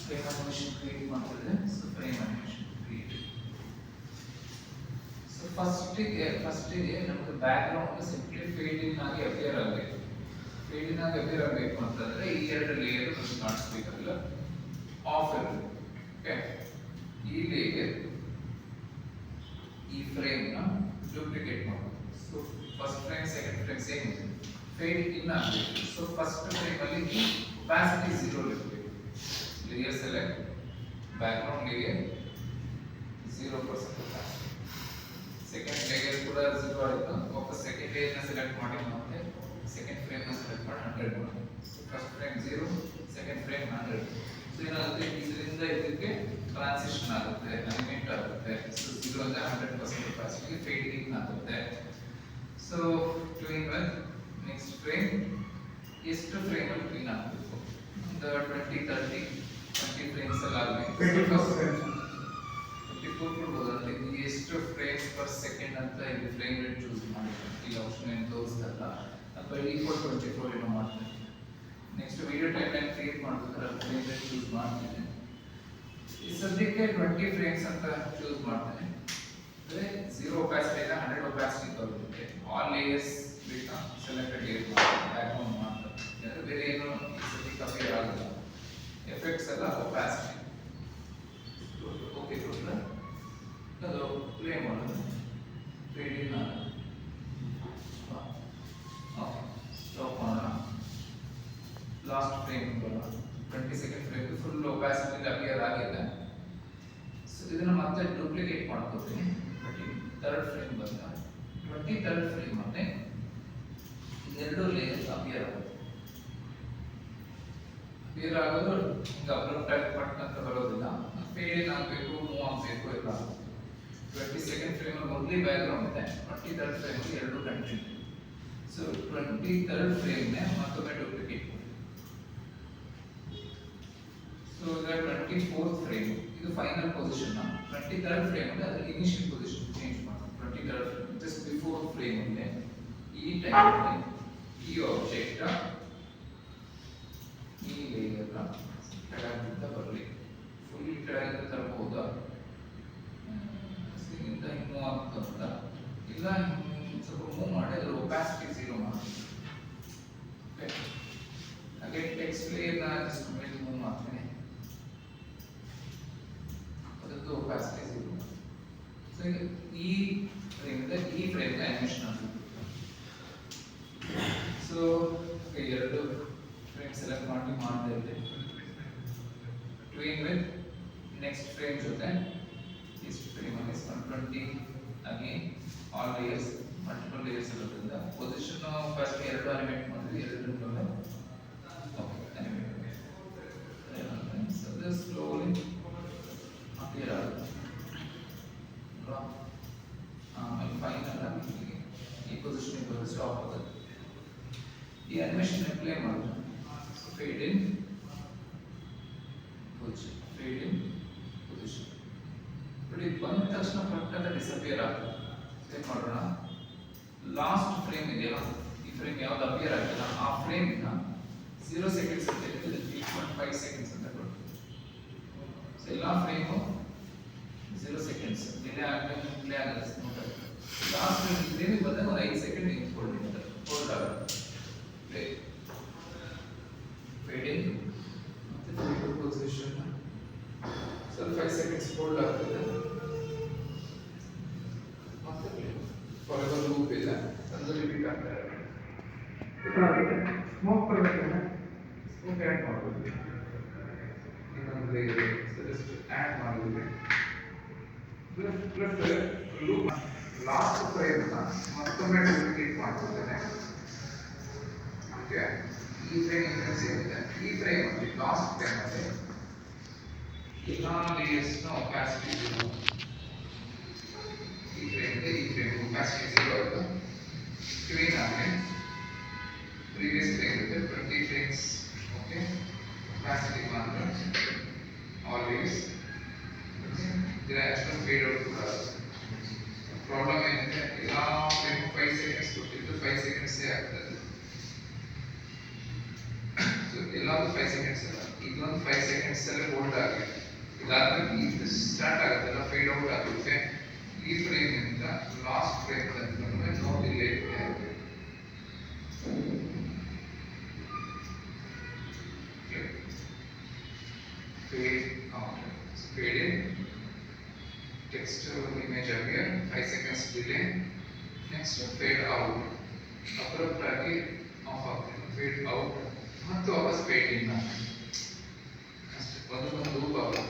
Frame animation create ಮಾಡ್ತಿದ್ರೆ so frame animation create. So ಫಸ್ಟಿಗೆ ನಮಗೆ ಬ್ಯಾಕ್ ಗ್ರೌಂಡ್ ಸಿಂಪ್ಲಿ ಫೇಡ್ ಇನ್ ಆಗಿ ಅಪಿಯರ್ ಆಗಬೇಕು. ಫೇಡ್ ಇನ್ ಆಗಿ ಅಪಿಯರ್ ಆಗಬೇಕು ಅಂತಂದ್ರೆ ಈ ಎರಡು ಲೇಯರ್ ಕಾಣಿಸ್ಬೇಕಲ್ಲ, ಆಫ್ ಇರಬೇಕು. ಓಕೆ, ಈ ಲೇಯರ್ ಈ ಫ್ರೇಮ್ ನ ಡೂಪ್ಲಿಕೇಟ್ ಮಾಡಬೇಕು. So first frame second frame same ಇದೆ, ಫೇಡ್ ಇನ್ ಆಗಬೇಕು. ಸೊ ಫಸ್ಟ್ ಫ್ರೇಮ್ ಅಲ್ಲಿ ಒಪಾಸಿಟಿ 0 ಇರಬೇಕು. Layer select, background layer 0% opacity. Second layer ಕೂಡ 0 ಆಯ್ತು. ವಾಪಸ್ ಸೆಕೆಂಡ್ ಲೇಯರ್ ನ ಸೆಲೆಕ್ಟ್ ಮಾಡಿ ಮತ್ತೆ ಸೆಕೆಂಡ್ ಫ್ರೇಮ್ ನ ಸೆಲೆಕ್ಟ್ ಮಾಡಿ 100 ಮಾಡಿ. First frame 0, second frame 100. So ಏನಾಗುತ್ತೆ, ಇದರಿಂದ ಇದಕ್ಕೆ ಟ್ರಾನ್ಸಿಷನ್ ಆಗುತ್ತೆ, ಅನಿಮೇಟ್ ಆಗುತ್ತೆ. ಸೊ 0 ಇಂದ 100% ಒಪಾಸಿಟಿ ಫೇಡ್ ಇನ್ ಆಗುತ್ತೆ. So doing well next frame ಎಷ್ಟು ಫ್ರೇಮ್ ಅಲ್ಲಿ ಕ್ಲೀನ್ ಆಗಬೇಕು, ಒಂದು 20 ಫ್ರೇಮ್ಸ್ ಅಲ್ಲಿ ಆಗಬೇಕು. 24 ಕೊಡ್ಬೋದು ಅಂತ. ಇದು ಎಷ್ಟು ಫ್ರೇಮ್ಸ್ ಪರ್ ಸೆಕೆಂಡ್ ಅಂತ ಇಲ್ಲಿ ಫ್ರೇಮ್ ರೇಟ್ ಚೂಸ್ ಮಾಡಿ, ಈ ಆಪ್ಷನ್ ಏನು ತೋರಿಸ್ತಲ್ಲ, ಬೈ ಡಿಫಾಲ್ಟ್ 24 ಏನೋ ಮಾಡ್ತೀನಿ. Next video time line create ಮಾಡ್ಬೇಕಾದ್ರೆ ಫ್ರೇಮ್ ರೇಟ್ ಚೂಸ್ ಮಾಡ್ತೀನಿ. ಈ ಸದ್ಯಕ್ಕೆ 20 ಫ್ರೇಮ್ಸ್ ಅಂತ ಚೂಸ್ ಮಾಡ್ತೀನಿ. ಅಂದ್ರೆ 0 ಒಪಾಸಿಟಿ ಇಂದ 100 ಒಪಾಸಿಟಿ ಬರುತ್ತೆ. ಆಲ್ ಲೇಯರ್ಸ್ ಬೇಕಾ ಸೆಲೆಕ್ಟೆಡ್ ಲೇಯರ್ ಬ್ಯಾಕ್ಗ್ರೌಂಡ್ ಮಾತ್ರ, ಯಾರು ಬೇರೆ ಏನು ಈ ಸದ್ಯಕ್ಕೆ ಅಪಿಯರ್ ಆಗಲ್ಲ. ಎಫೆಕ್ಟ್ಸ್ ಎಲ್ಲ ಒಪಾಸಿಟಿ ಓಕೆ ಕೊಟ್ರೆ ಅದು ಪ್ಲೇ ಮಾಡೋದು ಫೇಡ್ ಇನ್ ಆಗುತ್ತೆ. ಓಕೆ, ಸ್ಟಾಪ್ ಮಾಡೋಣ. ಲಾಸ್ಟ್ ಫ್ರೇಮ್ ಬರೋಣ. 22nd frame full opacity appear ಆಗಿದೆ. ಸೊ ಇದನ್ನ ಮತ್ತೆ ಡೂಪ್ಲಿಕೇಟ್ ಮಾಡ್ಕೊತೀನಿ. 23rd ಫ್ರೇಮ್ ಬಂದ 23rd ಫ್ರೇಮ್ ಮತ್ತೆ ಎರಡು ಲೇಯರ್ಸ್ ಅಪಿಯರ್ ಆಗುತ್ತೆ. ಅಪಿಯರ್ ಆಗೋದು ಹಿಂಗೆ ಅಪ್ಲೋಡ್ ಟೈಪ್ ಪಟ್ ಅಂತ ಬರೋದಿಲ್ಲ, ಫೇಡ್ ಇನ್ ಆಗಬೇಕು, ಮೂವ್ ಆಗಬೇಕು ಎಲ್ಲ. 22nd ಫ್ರೇಮ್ ಅಲ್ಲಿ ಮೊದಲೇ ಬ್ಯಾಕ್ಗ್ರೌಂಡ್ ಇದೆ, 23rd ಫ್ರೇಮ್ ಅಲ್ಲಿ ಎರಡು ಕಂಟಿನ್ಯೂ. ಸೊ 23rd ಫ್ರೇಮ್ ನೇ ಮತ್ತೊಮ್ಮೆ ಡೂಪ್ಲಿಕೇಟ್ ಮಾಡಿ. ಸೊ ಈಗ 24th ಫ್ರೇಮ್ ಇದು ಫೈನಲ್ ಪೊಸಿಷನ್. 23rd ಫ್ರೇಮ್ ಅಲ್ಲಿ ಅದರ ಇನಿಷಿಯಲ್ ಪೊಸಿಷನ್ ಚೇಂಜ್ ಮಾಡಿ. 23rd frame just before frame ಇದೆ. ಈ ಟೈಮ್ ಅಲ್ಲಿ ಈ ಆಬ್ಜೆಕ್ಟ್ ಈ ಲೇಯರ್ ಕೆಳಗಿಂದ ಬರಲಿ, ಫುಲ್ ಕೆಳಗಿಂದ ತರಬಹುದಾ, ಇಂದ ಮೂವ್ ಆಗ್ತದ ಇಲ್ಲ, ಸ್ವಲ್ಪ ಮೂವ್ ಮಾಡಿ ಅದರ ಒಪಾಸಿಟಿ 0 ಮಾಡಿ. ಹಾಗೆ ಟೆಕ್ಸ್ಟ್ ಲೇಯರ್ ನ ಜಸ್ಟ್ ಮೇಲೆ ಮೂವ್ ಮಾಡ್ತೀನಿ, ಅದರದ್ದು ಒಪಾಸಿಟಿ 0. ಸೊ ಈಗ ಈ ಫ್ರೇಮ್ ಇಂದ ಈ ಫ್ರೇಮ್ ಗೆ ಅನಿಮೇಷನ್ ಆಗುತ್ತೆ. ಸೊ ಎರಡು ಫ್ರೇಮ್ ಸೆಲೆಕ್ಟ್ ಮಾಡಿ ಮಾಡ್ತಾ ಇದ್ದೇವೆ. ಡೂಯಿಂಗ್ ವಿತ್ ನೆಕ್ಸ್ಟ್ ಫ್ರೇಮ್ ಜೊತೆ this frame is 120 again all layers multiple layers ಇರೋದ್ರಿಂದ ಪೊಸಿಷನ್ ಫಸ್ಟ್ ಎರಡು ಅನಿಮೇಟ್ ಮಾಡಿದ್ವಿ, ಎರಡು ಮೇಲೆ ಓಕೆ ಅನಿಮೇಟ್ ಮಾಡಿ. ಸೊ this slowly appear ಆಗುತ್ತೆ. ಆಮೇಲೆ ಫೈನಲ್ ಆಗಿ ಈ ಪೊಸಿಷನ್ ಬರೋದು ಸ್ಟಾಪ್ ಆಗುತ್ತೆ. ಈ ಅನಿಮೇಷನ್ ಅಪ್ಲೈ ಮಾಡೋದು. ಫೇಡ್ ಇನ್ ಪೊಸಿಷನ್, ಫೇಡ್ ಇನ್ ಪೊಸಿಷನ್ ನೋಡಿ, ಬಂದ ತಕ್ಷಣ ಪಟ್ಟದ ಡಿಸಪಿಯರ್ ಆಗುತ್ತೆ. ಚೆಕ್ ಮಾಡೋಣ. ಲಾಸ್ಟ್ ಫ್ರೇಮ್ ಇದೆಯಲ್ಲ, ಈ ಫ್ರೇಮ್ ಯಾವ್ದು ಅಪಿಯರ್ ಆಗಿಲ್ಲ, ಆ ಫ್ರೇಮ್ ಇಂದ 0 ಸೆಕೆಂಡ್ಸ್ ಅಂತ ಇರುತ್ತೆ, 3.5 ಸೆಕೆಂಡ್ಸ್ ಅಂತ ಕೊಡ್ತೀವಿ. ಸೊ ಎಲ್ಲ ಫ್ರೇಮು 0 ಸೆಕೆಂಡ್ಸ್ ಡಿಲೇ ಆಗಬೇಕು, ಡಿಲೇ ಆಗುತ್ತೆ. ಲಾಸ್ಟ್ ಫ್ರೇಮ್ ಬಂದಾಗ ಒಂದು 5 ಸೆಕೆಂಡ್ ನಿಂತ್ಕೊಳ್ಳಿ ಅಂತ ಹೋಲ್ಡ್ ಆಗುತ್ತೆ. ಪ್ಲೇ ಫೇಡ್ ಇನ್ ಮತ್ತೆ ಫೇಡ್ ಟು ಪೊಸಿಷನ್ ಸ್ವಲ್ಪ 5 ಸೆಕೆಂಡ್ಸ್ ಹೋಲ್ಡ್ ಆಗ್ತದೆ. ಮತ್ತೆ ಫಾರೆವರ್ ಲೂಪ್ ಇಲ್ಲ, ಅದು ರಿಪೀಟ್ ಆಗ್ತಾ ಇರುತ್ತೆ. ಸ್ಮೋಕ್ ಬರಬೇಕಲ್ಲ, ಸ್ಮೋಕ್ ಆ್ಯಡ್ ಮಾಡಬಹುದು. ಇನ್ನೊಂದು ಲೇಯರ್ ಜಸ್ಟ್ ಆ್ಯಡ್ ಮಾಡಿದ್ರೆ ಪ್ಲಸ್ ಲೂಪ್ ಲಾಸ್ಟ್ ಫ್ರೇಮ್ ಮತ್ತೊಮ್ಮೆ ಡೂಪ್ಲಿಕೇಟ್ ಮಾಡ್ಕೊಳ್ತೇನೆ. ಓಕೆ, ಈ ಫ್ರೇಮ್ ಇಂಟರ್ಫೇಸ್ ಏನಿದೆ, ಈ ಫ್ರೇಮ್ ಅಲ್ಲಿ ಲಾಸ್ಟ್ ಫ್ರೇಮ್ ಅಲ್ಲಿ ಎಲ್ಲ ಲೇಯರ್ಸ್ ನ ಒಪಾಸಿಟಿ 0. ಈ ಫ್ರೇಮ್ ಇದೆ, ಈ ಫ್ರೇಮ್ ಒಪಾಸಿಟಿ 0 ಆಯ್ತು. ಕ್ಲೀನ್ ಆಗಿ ಪ್ರೀವಿಯಸ್ ಫ್ರೇಮ್ ಇದೆ 20 ಫ್ರೇಮ್ಸ್. ಓಕೆ, ಒಪಾಸಿಟಿ ಮಾತ್ರ ಆಲ್ವೇಸ್ ಇದರ ಅಷ್ಟೊಂದು ಫೇಡ್ ಔಟ್ ಕೂಡ. ಪ್ರಾಬ್ಲಮ್ ಏನಿದೆ, ಎಲ್ಲ ಫ್ರೇಮ್ 5 ಸೆಕೆಂಡ್ಸ್ ಕೊಟ್ಟಿದ್ದು 5 ಸೆಕೆಂಡ್ಸೇ ಆಗ್ತದೆ. ಸೊ ಎಲ್ಲ ಒಂದು 5 ಸೆಕೆಂಡ್ಸ್ ಅಲ್ಲ, ಇದೊಂದು 5 ಸೆಕೆಂಡ್ಸ್ ಅಲ್ಲೇ ಹೋಲ್ಡ್ ಆಗಿದೆ. ಇದಾದ್ಮೇಲೆ ಇದು ಸ್ಟಾರ್ಟ್ ಆಗುತ್ತಲ್ಲ, ಫೇಡ್ ಔಟ್ ಆಗುತ್ತೆ. ಈ ಫ್ರೇಮ್ ಇಂದ ಲಾಸ್ಟ್ ಫ್ರೇಮ್ ತನಕ ನೋ ಡಿಲೇ ಇದೆ. Fade out, fade in, text image appear, 5 seconds delay. Next fade out, abrupt ಆಗಿ ಆಫ್ ಆಗ್ತದೆ. ಫೇಡ್ ಔಟ್ ಮತ್ತು ವಾಪಸ್ ಫೇಡ್ ಇನ್ ಆಗ್ತದೆ. ಅಷ್ಟೇ, ಒಂದು ಲೂಪ್ ಆಗುತ್ತೆ.